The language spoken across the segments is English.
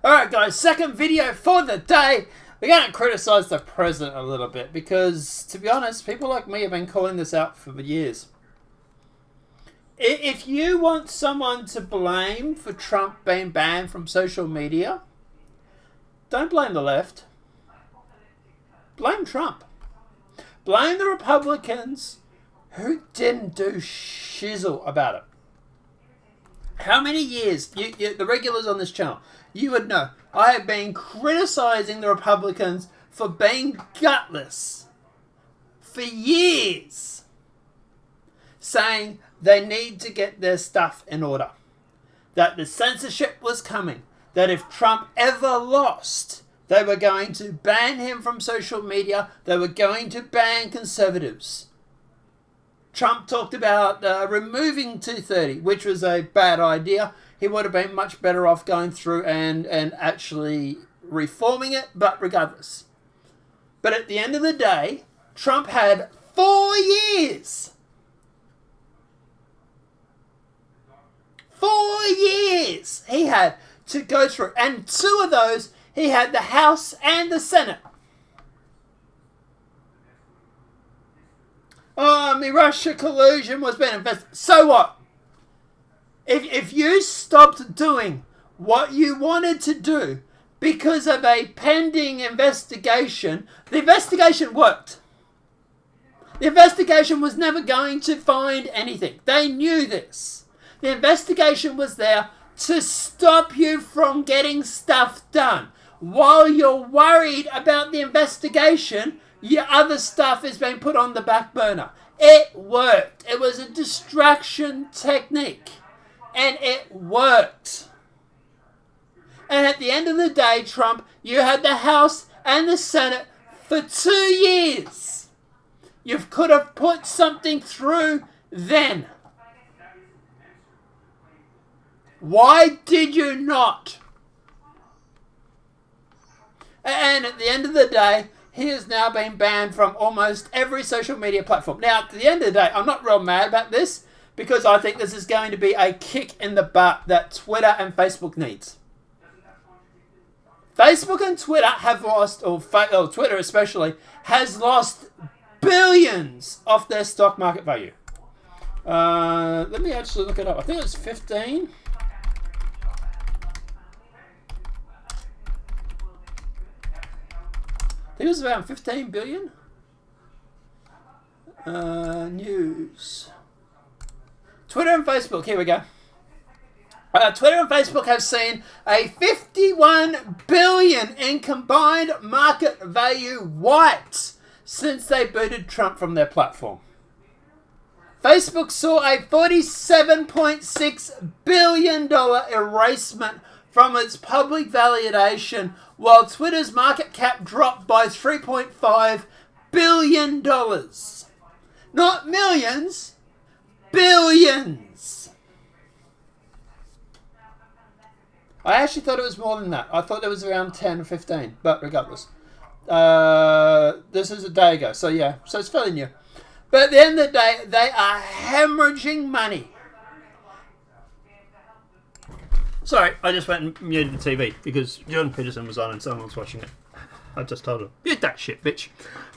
Alright guys, second video for the day. We're going to criticize the president a little bit because, to be honest, people like me have been calling this out for years. If you want someone to blame for Trump being banned from social media, don't blame the left. Blame Trump. Blame the Republicans who didn't do shizzle about it. How many years, the regulars on this channel, you would know, I have been criticizing the Republicans for being gutless for years, saying they need to get their stuff in order, that the censorship was coming, that if Trump ever lost, they were going to ban him from social media, they were going to ban conservatives. Trump talked about removing 230, which was a bad idea. He would have been much better off going through and actually reforming it, but regardless. But at the end of the day, Trump had 4 years. 4 years he had to go through. And 2 of those, he had the House and the Senate. Oh, my Russia collusion was being investigated. So what? If you stopped doing what you wanted to do because of a pending investigation, the investigation worked. The investigation was never going to find anything. They knew this. The investigation was there to stop you from getting stuff done. While you're worried about the investigation, your other stuff is being put on the back burner. It worked. It was a distraction technique. And it worked. And at the end of the day, Trump, you had the House and the Senate for 2 years. You could have put something through then. Why did you not? And at the end of the day, he has now been banned from almost every social media platform. Now, at the end of the day, I'm not real mad about this because I think this is going to be a kick in the butt that Twitter and Facebook needs. Facebook and Twitter have lost, or Twitter especially, has lost billions off their stock market value. Let me actually look it up. I think it's 15. I think it was around 15 billion. News. Twitter and Facebook, here we go. Twitter and Facebook have seen a 51 billion in combined market value wiped since they booted Trump from their platform. Facebook saw a $47.6 billion erasement from its public validation, while Twitter's market cap dropped by $3.5 billion. Not millions, billions. I actually thought it was more than that. I thought it was around 10 or 15, but regardless. This is a day ago, so yeah, so it's fairly new. But at the end of the day, they are hemorrhaging money. Sorry, I just went and muted the TV because Jordan Peterson was on and someone was watching it. I just told him, mute that shit, bitch.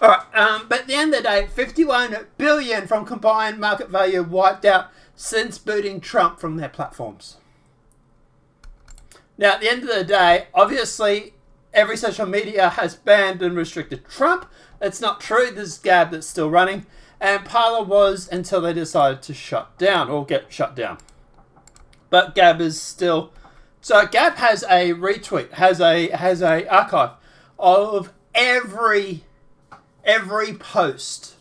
Alright, but at the end of the day, 51 billion from combined market value wiped out since booting Trump from their platforms. Now, at the end of the day, obviously, every social media has banned and restricted Trump. It's not true. There's Gab that's still running. And Parler was until they decided to shut down or get shut down. But Gab is still... So Gab has a retweet, has a archive of every post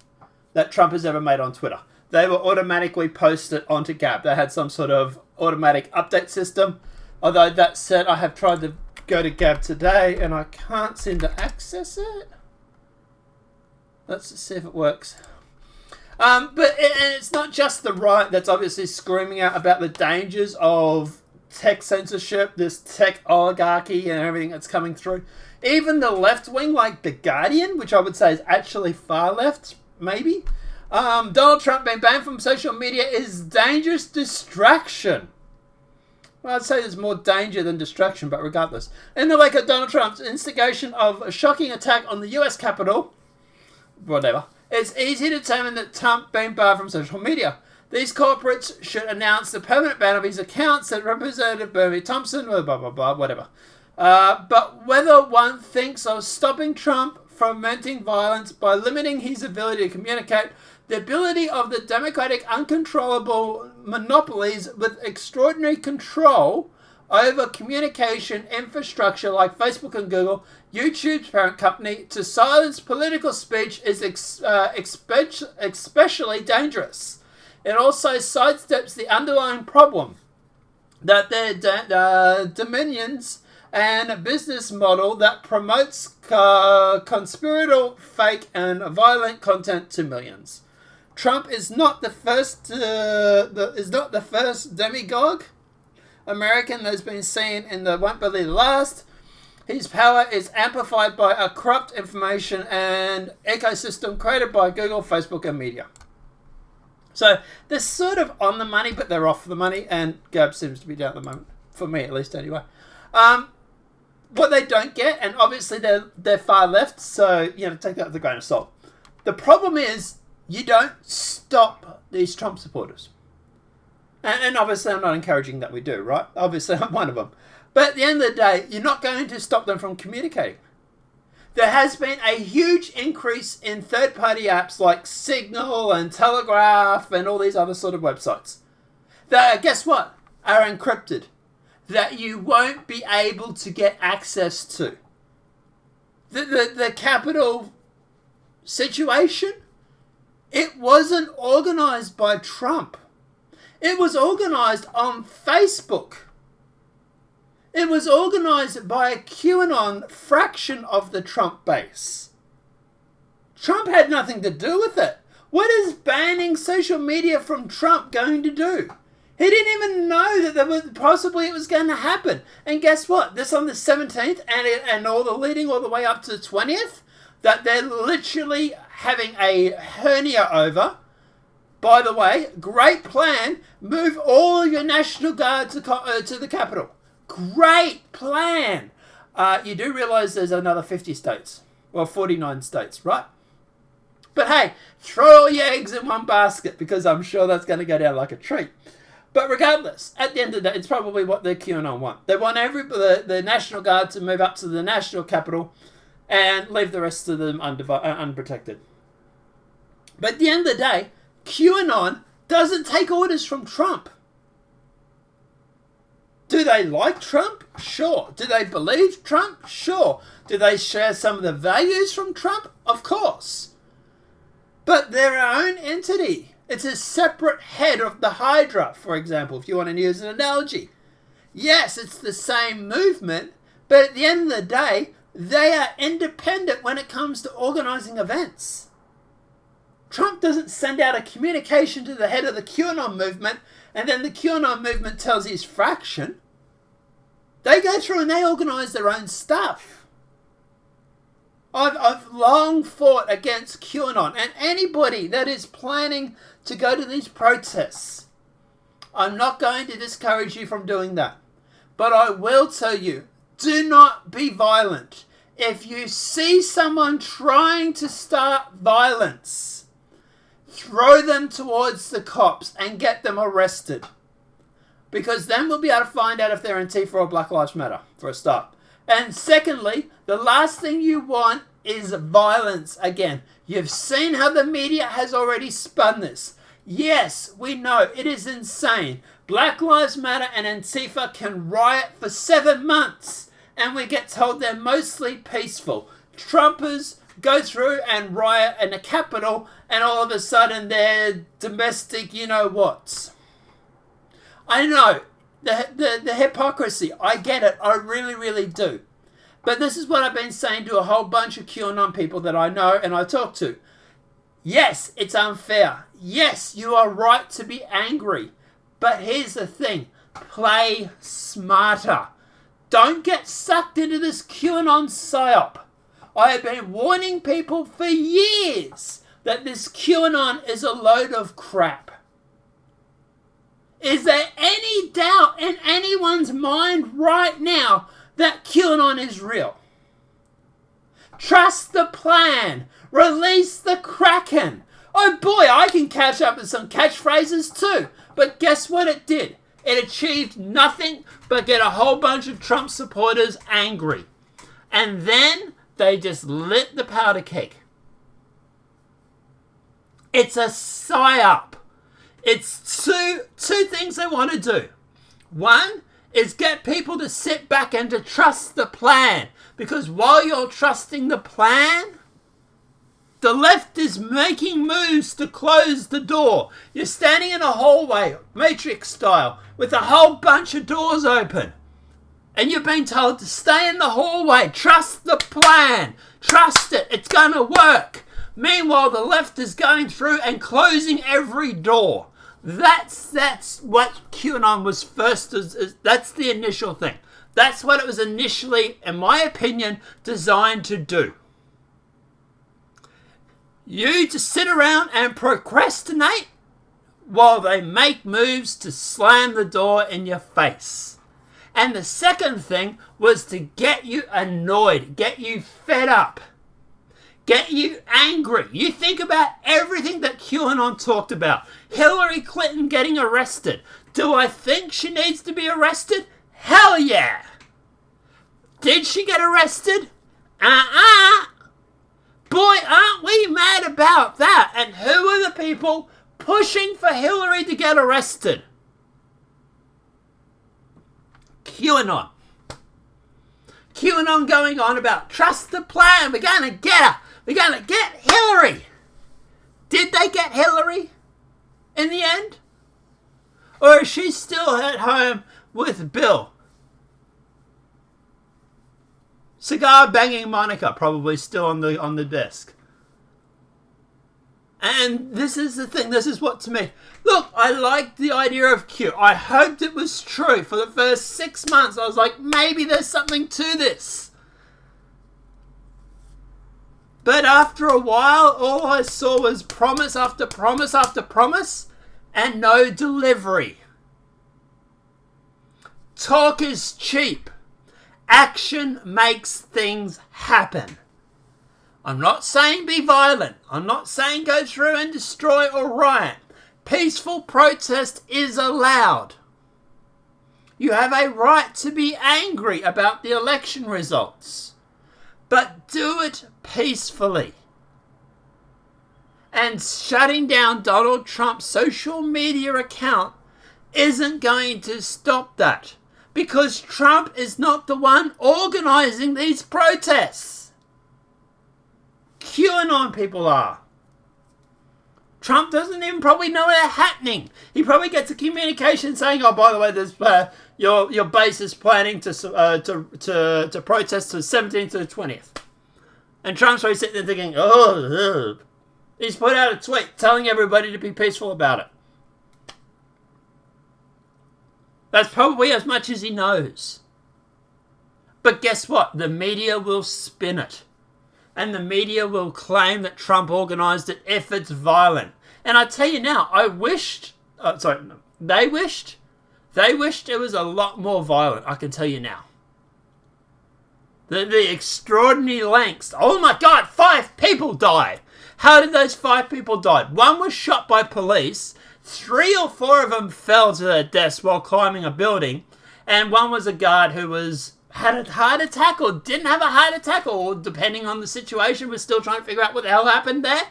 that Trump has ever made on Twitter. They will automatically post it onto Gab. They had some sort of automatic update system. Although that said, I have tried to go to Gab today and I can't seem to access it. Let's see if it works. But it's not just the right that's obviously screaming out about the dangers of tech censorship, this tech oligarchy and everything that's coming through. Even the left wing, like The Guardian, which I would say is actually far left, maybe. Donald Trump being banned from social media is dangerous distraction. Well, I'd say there's more danger than distraction, but regardless. In the wake of Donald Trump's instigation of a shocking attack on the US Capitol, whatever, it's easy to determine that Trump been barred from social media. These corporates should announce the permanent ban of his accounts, said Representative Bernie Thompson, blah, blah, blah, whatever. But whether one thinks of stopping Trump fomenting violence by limiting his ability to communicate, the ability of the Democratic uncontrollable monopolies with extraordinary control over communication infrastructure like Facebook and Google, YouTube's parent company, to silence political speech is especially dangerous. It also sidesteps the underlying problem that their dominions and business model that promotes conspiratorial, fake, and violent content to millions. Trump is not the first demagogue American that's been seen in the won't believe the last. His power is amplified by a corrupt information and ecosystem created by Google, Facebook, and media. So they're sort of on the money, but they're off the money, and Gab seems to be down at the moment, for me at least anyway. What they don't get, and obviously they're far left, so take that with a grain of salt. The problem is you don't stop these Trump supporters. And obviously I'm not encouraging that we do, right? Obviously I'm one of them. But at the end of the day, you're not going to stop them from communicating. There has been a huge increase in third-party apps like Signal and Telegraph and all these other sort of websites that, guess what, are encrypted, that you won't be able to get access to. The Capitol situation, it wasn't organized by Trump. It was organized on Facebook. It was organized by a QAnon fraction of the Trump base. Trump had nothing to do with it. What is banning social media from Trump going to do? He didn't even know that possibly it was going to happen. And guess what? This on the 17th and all the leading all the way up to the 20th, that they're literally having a hernia over. By the way, great plan. Move all your National Guard to the Capitol. Great plan. You do realize there's another 50 states. Well, 49 states, right? But hey, throw all your eggs in one basket because I'm sure that's going to go down like a treat. But regardless, at the end of the day, it's probably what the QAnon want. They want the National Guard to move up to the National Capital and leave the rest of them unprotected. But at the end of the day, QAnon doesn't take orders from Trump. Do they like Trump? Sure. Do they believe Trump? Sure. Do they share some of the values from Trump? Of course. But they're their own entity. It's a separate head of the Hydra, for example, if you want to use an analogy. Yes, it's the same movement, but at the end of the day, they are independent when it comes to organizing events. Trump doesn't send out a communication to the head of the QAnon movement and then the QAnon movement tells his fraction. They go through and they organise their own stuff. I've long fought against QAnon and anybody that is planning to go to these protests. I'm not going to discourage you from doing that. But I will tell you, do not be violent. If you see someone trying to start violence, throw them towards the cops and get them arrested. Because then we'll be able to find out if they're Antifa or Black Lives Matter, for a start. And secondly, the last thing you want is violence again. You've seen how the media has already spun this. Yes, we know it is insane. Black Lives Matter and Antifa can riot for 7 months and we get told they're mostly peaceful. Trumpers go through and riot in the Capitol and all of a sudden they're domestic you-know-whats. I know, the hypocrisy, I get it, I really, really do. But this is what I've been saying to a whole bunch of QAnon people that I know and I talk to. Yes, it's unfair. Yes, you are right to be angry. But here's the thing, play smarter. Don't get sucked into this QAnon psyop. I have been warning people for years that this QAnon is a load of crap. Is there any doubt in anyone's mind right now that QAnon is real? Trust the plan. Release the Kraken. Oh boy, I can catch up with some catchphrases too. But guess what it did? It achieved nothing but get a whole bunch of Trump supporters angry. And then they just lit the powder keg. It's a psyop. It's two things they want to do. One is get people to sit back and to trust the plan. Because while you're trusting the plan, the left is making moves to close the door. You're standing in a hallway, Matrix style, with a whole bunch of doors open. And you're being told to stay in the hallway. Trust the plan. Trust it. It's going to work. Meanwhile, the left is going through and closing every door. That's what QAnon was first. That's the initial thing. That's what it was initially, in my opinion, designed to do. You to sit around and procrastinate while they make moves to slam the door in your face. And the second thing was to get you annoyed, get you fed up, get you angry. You think about everything that QAnon talked about. Hillary Clinton getting arrested. Do I think she needs to be arrested? Hell yeah! Did she get arrested? Boy, aren't we mad about that? And who are the people pushing for Hillary to get arrested? QAnon. QAnon going on about trust the plan. We're going to get her. We're going to get Hillary. Did they get Hillary in the end? Or is she still at home with Bill? Cigar banging Monica probably still on the desk. And this is the thing. This is what to me. Look, I liked the idea of Q. I hoped it was true. For the first 6 months, I was like, maybe there's something to this. But after a while, all I saw was promise after promise after promise and no delivery. Talk is cheap. Action makes things happen. I'm not saying be violent. I'm not saying go through and destroy or riot. Peaceful protest is allowed. You have a right to be angry about the election results. But do it peacefully. And shutting down Donald Trump's social media account isn't going to stop that. Because Trump is not the one organizing these protests. QAnon people are. Trump doesn't even probably know they're happening. He probably gets a communication saying, "Oh, by the way, there's your base is planning to protest to the 17th to the 20th." And Trump's probably sitting there thinking, "Oh." He's put out a tweet telling everybody to be peaceful about it. That's probably as much as he knows. But guess what? The media will spin it. And the media will claim that Trump organised it if it's violent. And I tell you now, they wished it was a lot more violent, I can tell you now. The extraordinary lengths. Oh my God, 5 people died. How did those 5 people die? 1 was shot by police. 3 or 4 of them fell to their deaths while climbing a building. And 1 was a guard who had a heart attack or didn't have a heart attack, or depending on the situation, was still trying to figure out what the hell happened there.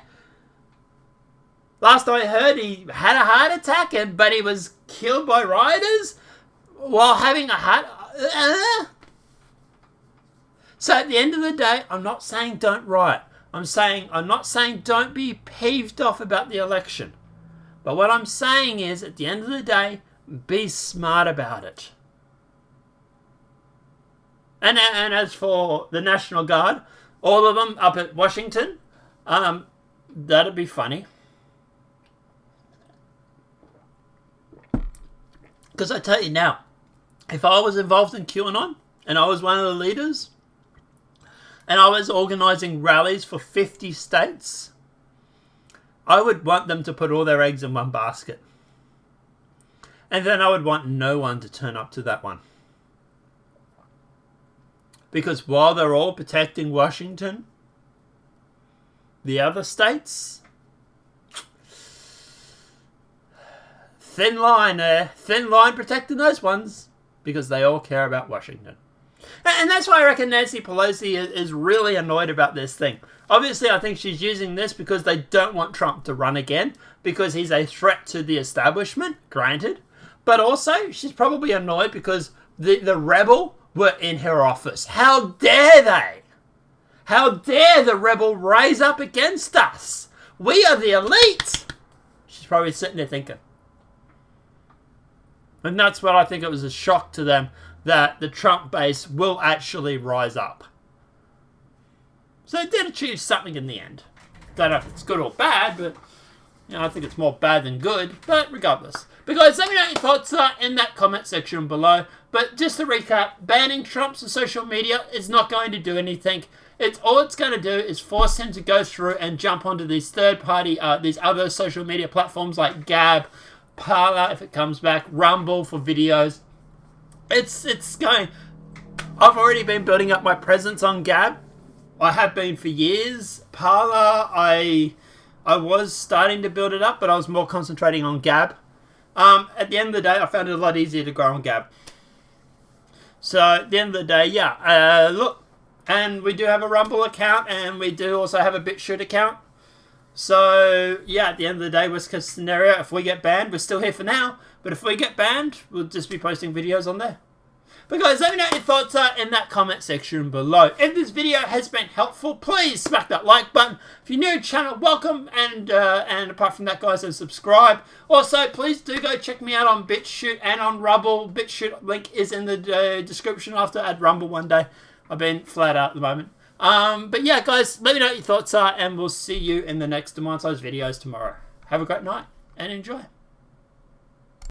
Last I heard, he had a heart attack, but he was killed by rioters while having a heart... So at the end of the day, I'm not saying don't riot. I'm not saying don't be peeved off about the election. But what I'm saying is, at the end of the day, be smart about it. And as for the National Guard, all of them up at Washington, that'd be funny. Because I tell you now, if I was involved in QAnon, and I was one of the leaders, and I was organising rallies for 50 states, I would want them to put all their eggs in one basket. And then I would want no one to turn up to that one. Because while they're all protecting Washington, the other states, thin line there. Thin line protecting those ones because they all care about Washington. And that's why I reckon Nancy Pelosi is really annoyed about this thing. Obviously, I think she's using this because they don't want Trump to run again because he's a threat to the establishment, granted. But also, she's probably annoyed because the rebel were in her office. How dare they? How dare the rebel rise up against us? We are the elite. She's probably sitting there thinking. And that's what I think it was a shock to them, that the Trump base will actually rise up. So it did achieve something in the end. Don't know if it's good or bad, but I think it's more bad than good. But regardless. Because let me know what your thoughts are in that comment section below. But just to recap, banning Trump's on social media is not going to do anything. All it's going to do is force him to go through and jump onto these third-party, these other social media platforms like Gab, Parler, if it comes back, Rumble for videos. It's going. I've already been building up my presence on Gab. I have been for years. Parler, I was starting to build it up, but I was more concentrating on Gab. At the end of the day, I found it a lot easier to grow on Gab. So at the end of the day, yeah. Look, and we do have a Rumble account, and we do also have a Chute account. So, yeah, at the end of the day, worst case scenario, if we get banned, we're still here for now. But if we get banned, we'll just be posting videos on there. But guys, let me know what your thoughts are in that comment section below. If this video has been helpful, please smack that like button. If you're new to the channel, welcome. And apart from that, guys, then subscribe. Also, please do go check me out on Chute and on Rumble. Chute link is in the description. After add Rumble one day. I've been flat out at the moment. But yeah, guys, let me know what your thoughts are, and we'll see you in the next Demonetize videos tomorrow. Have a great night, and enjoy.